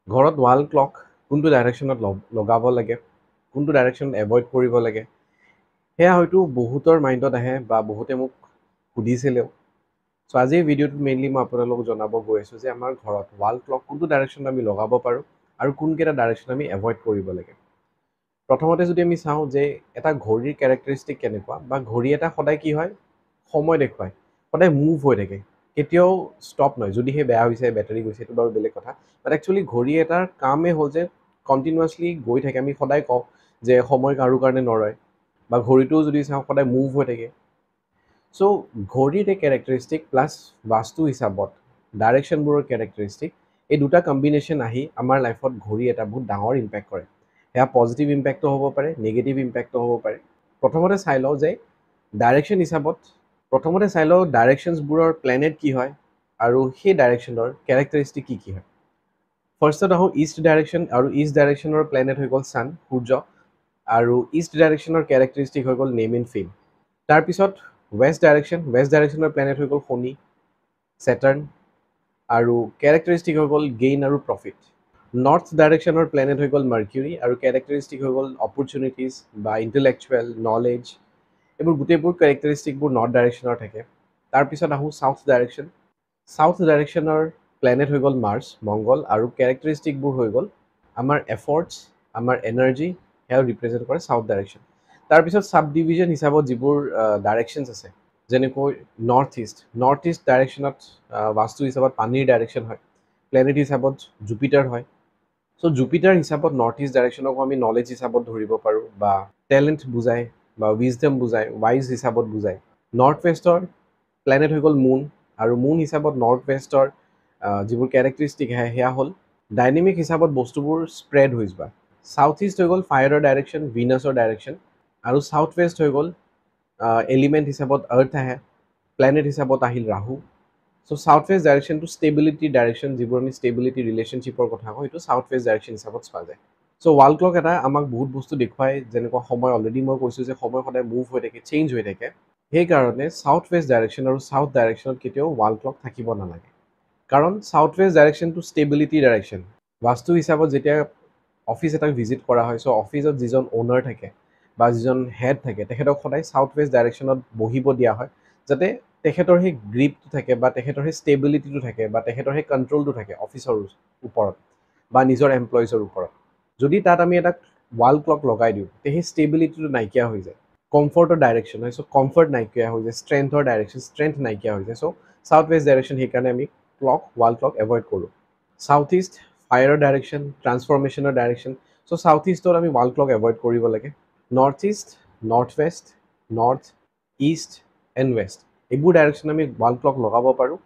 ঘৰত wall clock কোনটো ডাইৰেকশ্যনত লগাব লাগে, কোনটো ডাইৰেকশ্যনত এভইড কৰিব লাগে, সেয়া হয়তো বহুতৰ মাইণ্ডত আহে বা বহুতে মোক সুধিছিলেও। চ' আজিৰ ভিডিঅ'টোত মেইনলি মই আপোনালোকক জনাব গৈ আছোঁ যে আমাৰ ঘৰত ৱাল ক্লক কোনটো ডাইৰেকশ্যনত আমি লগাব পাৰোঁ আৰু কোনকেইটা ডাইৰেকশ্যন আমি এভইড কৰিব লাগে। প্ৰথমতে যদি আমি চাওঁ যে এটা ঘড়ীৰ কেৰেক্টাৰিষ্টিক কেনেকুৱা বা ঘড়ী এটা সদায় কি হয়, সময় দেখুৱায়, সদায় মুভ হৈ থাকে, কেতিয়াও ষ্টপ নহয়। যদিহে বেয়া হৈছে, বেটাৰী গৈছে, সেইটো বাৰু বেলেগ কথা। বাট একচুৱেলি ঘড়ী এটাৰ কামেই হ'ল যে কণ্টিনিউৱাছলি গৈ থাকে। আমি সদায় কওঁ যে সময় কাৰো কাৰণে নৰয়, বা ঘড়ীটোও যদি চাওঁ সদায় মুভ হৈ থাকে। চ' ঘড়ীৰ এই কেৰেক্টাৰিষ্টিক প্লাছ বাস্তু হিচাপত ডাইৰেকশ্যনবোৰৰ কেৰেক্টাৰিষ্টিক, এই দুটা কম্বিনেশ্যন আহি আমাৰ লাইফত ঘড়ী এটা বহুত ডাঙৰ ইম্পেক্ট কৰে। সেয়া পজিটিভ ইম্পেক্টো হ'ব পাৰে, নিগেটিভ ইম্পেক্টো হ'ব পাৰে। প্ৰথমতে চাই লওঁ যে ডাইৰেকশ্যন হিচাপত, প্ৰথমতে চাই লওঁ ডাইৰেকশ্যনছবোৰৰ প্লেনেট কি হয় আৰু সেই ডাইৰেকশ্যনৰ কেৰেক্টাৰিষ্টিক কি কি হয়। ফাৰ্ষ্টত আহোঁ ইষ্ট ডাইৰেকশ্যন, আৰু ইষ্ট ডাইৰেকশ্যনৰ প্লেনেট হৈ গ'ল ছান, সূৰ্য, আৰু ইষ্ট ডাইৰেকশ্যনৰ কেৰেক্টাৰিষ্টিক হৈ গ'ল নেম এণ্ড ফেম। তাৰপিছত ৱেষ্ট ডাইৰেকশ্যনৰ প্লেনেট হৈ গ'ল শনি, ছেটাৰ্ণ, আৰু কেৰেক্টাৰিষ্টিক হৈ গ'ল গেইন আৰু প্ৰফিট। নৰ্থ ডাইৰেকশ্যনৰ প্লেনেট হৈ গ'ল মাৰ্কিউৰী, আৰু কেৰেক্টাৰিষ্টিক হৈ গ'ল অপৰচুনিটিজ বা ইণ্টেলেকচুৱেল নলেজ। এইবোৰ গোটেইবোৰ কেৰেক্টাৰিষ্টিকবোৰ নৰ্থ ডাইৰেকশ্যনৰ থাকে। তাৰপিছত আহোঁ চাউথ ডাইৰেকশ্যন। চাউথ ডাইৰেকশ্যনৰ প্লেনেট হৈ গ'ল মাৰ্চ, মংগল, আৰু কেৰেক্টাৰিষ্টিকবোৰ হৈ গ'ল আমাৰ এফৰ্টছ, আমাৰ এনাৰ্জি, সেয়াও ৰিপ্ৰেজেণ্ট কৰে চাউথ ডাইৰেকশ্যন। তাৰপিছত ছাব ডিভিজন হিচাপত যিবোৰ ডাইৰেকশ্যনছ আছে, যেনেকৈ নৰ্থ ইষ্ট ডাইৰেকশ্যনত বাস্তু হিচাপত পানীৰ ডাইৰেকশ্যন হয়, প্লেনেট হিচাপত জুপিটাৰ হয়। চ' জুপিটাৰ হিচাপত নৰ্থ ইষ্ট ডাইৰেকশ্যনকো আমি নলেজ হিচাপত ধৰিব পাৰোঁ, বা টেলেণ্ট বুজায়, বা উইজডম বুজায়, ৱাইজ হিচাপত বুজায়। নৰ্থ ৱেষ্টৰ প্লেনেট হৈ গ'ল মুন, আৰু মুন হিচাপত নৰ্থ ৱেষ্টৰ যিবোৰ কেৰেক্টাৰিষ্টিক আহে সেয়া হ'ল ডাইনেমিক হিচাপত বস্তুবোৰ স্প্ৰেড হৈ যোৱা। চাউথ ইষ্ট হৈ গ'ল ফায়াৰৰ ডাইৰেকশ্যন, ভিনাছৰ ডাইৰেকশ্যন, আৰু চাউথ ৱেষ্ট হৈ গ'ল এলিমেণ্ট হিচাপত আৰ্থ আহে, প্লেনেট হিচাপত আহিল ৰাহু। চ' চাউথ ৱেষ্ট ডাইৰেকশ্যনটো ষ্টেবিলিটি ডাইৰেকশ্যন, যিবোৰ আমি ষ্টেবিলিটি ৰিলেশ্যনশ্বিপৰ কথা কওঁ, সেইটো চাউথ ৱেষ্ট ডাইৰেকশ্যন হিচাপত চোৱা যায়। চ' ৱাল ক্লক এটা আমাক বহুত বস্তু দেখুৱায়, যেনেকুৱা সময়, অলৰেডি মই কৈছোঁ যে সময় সদায় মুভ হৈ থাকে, চেঞ্জ হৈ থাকে। সেইকাৰণে চাউথ ৱেষ্ট ডাইৰেকশ্যন আৰু চাউথ ডাইৰেকশ্যনত কেতিয়াও ৱাল ক্লক থাকিব নালাগে। কাৰণ চাউথ ৱেষ্ট ডাইৰেকশ্যনটো ষ্টেবিলিটি ডাইৰেকশ্যন। বাস্তু হিচাপত যেতিয়া অফিচ এটাক ভিজিট কৰা হয়, চ' অফিচত যিজন অ'নাৰ থাকে বা যিজন হেড থাকে, তেখেতক সদায় চাউথ ৱেষ্ট ডাইৰেকশ্যনত বহিব দিয়া হয়, যাতে তেখেতৰ সেই গ্ৰীপটো থাকে, বা তেখেতৰ সেই ষ্টেবিলিটিটো থাকে, বা তেখেতৰ সেই কণ্ট্ৰলটো থাকে অফিচৰ ওপৰত বা নিজৰ এমপ্লয়িজৰ ওপৰত। যদি তাত আমি এটা ৱাল ক্লক লগাই দিওঁ, তে সেই ষ্টেবিলিটিটো নাইকিয়া হৈ যায়। কমফৰ্টৰ ডাইৰেকশ্যন হয়, চ' কমফৰ্ট নাইকিয়া হৈ যায়, ষ্ট্ৰেংথৰ ডাইৰেকশ্যন, ষ্ট্ৰেংথ নাইকিয়া হৈ যায়। চ' চাউথ ৱেষ্ট ডাইৰেকশ্যন সেইকাৰণে আমি ৱাল ক্লক এভইড কৰোঁ। চাউথ ইষ্ট ফায়াৰৰ ডাইৰেকশ্যন, ট্ৰান্সফৰ্মেশ্যনৰ ডাইৰেকশ্যন, চ' চাউথ ইষ্টত আমি ৱাল ক্লক এভইড কৰিব লাগে। North east, north west, north east and west, এইবোৰ ডাইৰেকশ্যন আমি ৱাল ক্লক লগাব পাৰোঁ।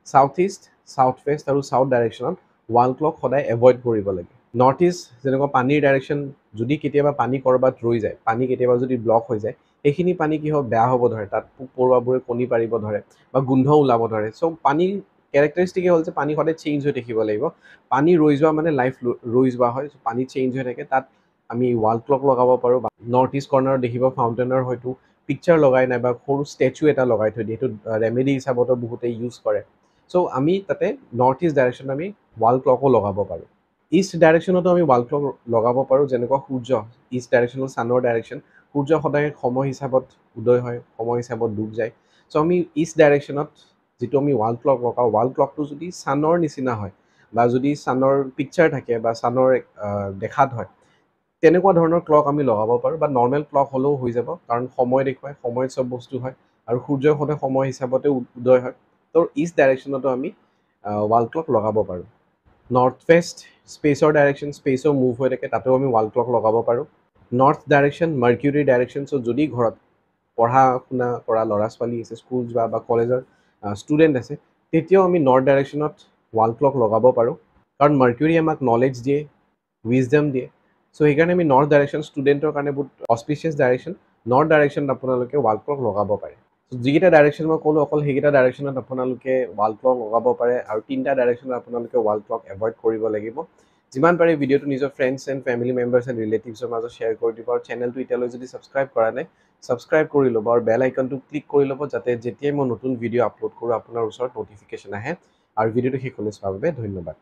চাউথ ইষ্ট, চাউথ ৱেষ্ট আৰু চাউথ ডাইৰেকশ্যনত ৱাল ক্লক সদায় এভইড কৰিব লাগে। নৰ্থ ইষ্ট যেনেকুৱা পানীৰ ডাইৰেকশ্যন, যদি কেতিয়াবা পানী ক'ৰবাত ৰৈ যায়, পানী কেতিয়াবা যদি ব্লক হৈ যায়, সেইখিনি পানী কি হ'ব, বেয়া হ'ব ধৰে, তাত পোক পৰুৱাবোৰে কণী পাৰিব ধৰে বা গোন্ধ ওলাব ধৰে। চ' পানীৰ কেৰেক্টাৰিষ্টিকেই হ'ল যে পানী সদায় চেঞ্জ হৈ থাকিব লাগিব। পানী ৰৈ যোৱা মানে লাইফ ৰৈ যোৱা হয়, পানী চেঞ্জ হৈ থাকে, তাত আমি ৱাল ক্লক লগাব পাৰোঁ। নৰ্থ ইষ্ট কৰ্নাৰত দেখিব ফাউণ্টেইনৰ হয়তো পিকচাৰ লগাই, নাইবা সৰু ষ্টেচু এটা লগাই থৈ দিয়ে, সেইটো ৰেমেডি হিচাপতো বহুতে ইউজ কৰে। চ' আমি তাতে নৰ্থ ইষ্ট ডাইৰেকশ্যনত আমি ৱাল ক্লকো লগাব পাৰোঁ। ইষ্ট ডাইৰেকশ্যনতো আমি ৱাল ক্লক লগাব পাৰোঁ, যেনেকুৱা সূৰ্য, ইষ্ট ডাইৰেকশ্যন হ'ল ছানৰ ডাইৰেকশ্যন। সূৰ্য সদায় সময় হিচাপত উদয় হয়, সময় হিচাপত ডুব যায়। চ' আমি ইষ্ট ডাইৰেকশ্যনত যিটো আমি ৱাল ক্লক লগাওঁ, ৱাল ক্লকটো যদি ছানৰ নিচিনা হয়, বা যদি ছানৰ পিকচাৰ থাকে বা ছানৰ দেখাত হয়, তেনেকুৱা ধৰণৰ ক্লক আমি লগাব পাৰোঁ। বা নৰ্মেল ক্লক হ'লেও হৈ যাব, কাৰণ সময় দেখুৱায়, সময়ত চব বস্তু হয়, আৰু সূৰ্য সদায় সময় হিচাপতে উদয় হয়। ত' ইষ্ট ডাইৰেকশ্যনতো আমি ৱাল ক্লক লগাব পাৰোঁ। নৰ্থ ৱেষ্ট স্পেচৰ ডাইৰেকশ্যন, স্পেচো মুভ হৈ থাকে, তাতেও আমি ৱাল ক্লক লগাব পাৰোঁ। নৰ্থ ডাইৰেকশ্যন মাৰ্কিউৰী ডাইৰেকশ্যন, চ' যদি ঘৰত পঢ়া শুনা কৰা ল'ৰা ছোৱালী আছে, স্কুল যোৱা বা কলেজৰ ষ্টুডেণ্ট আছে, তেতিয়াও আমি নৰ্থ ডাইৰেকশ্যনত ৱাল ক্লক লগাব পাৰোঁ। কাৰণ মাৰ্কিউৰী আমাক নলেজ দিয়ে, উইজডম দিয়ে। চ' সেইকাৰণে আমি নৰ্থ ডাইৰেকশ্যন ষ্টুডেণ্টৰ কাৰণে বহুত অস্পিচিয়াছ ডাইৰেকশ্যন, নৰ্থ ডাইৰেকশ্যনত আপোনালোকে ৱাল ক্লক লগাব পাৰে। যিকেইটা ডাইৰেকশ্যন মই ক'লোঁ, অকল সেইকেইটা ডাইৰেকশ্যনত আপোনালোকে ৱাল ক্লক লগাব পাৰে, আৰু 3টা ডাইৰেকশ্যনত আপোনালোকে ৱাল ক্লক এভইড কৰিব লাগিব। যিমান পাৰে ভিডিঅ'টো নিজৰ friends and family members and ৰিলেটিভছৰ মাজত শ্বেয়াৰ কৰি দিব, আৰু চেনেলটো এতিয়ালৈ যদি ছাবস্ক্ৰাইব কৰা নাই, ছাবস্ক্ৰাইব কৰি ল'ব, আৰু বেল আইকনটো ক্লিক কৰি ল'ব, যাতে যেতিয়াই মই নতুন ভিডিঅ' আপলোড কৰোঁ আপোনাৰ ওচৰত ন'টিফিকেশ্যন আহে। আৰু ভিডিঅ'টো শেষলৈ চোৱাৰ বাবে ধন্যবাদ।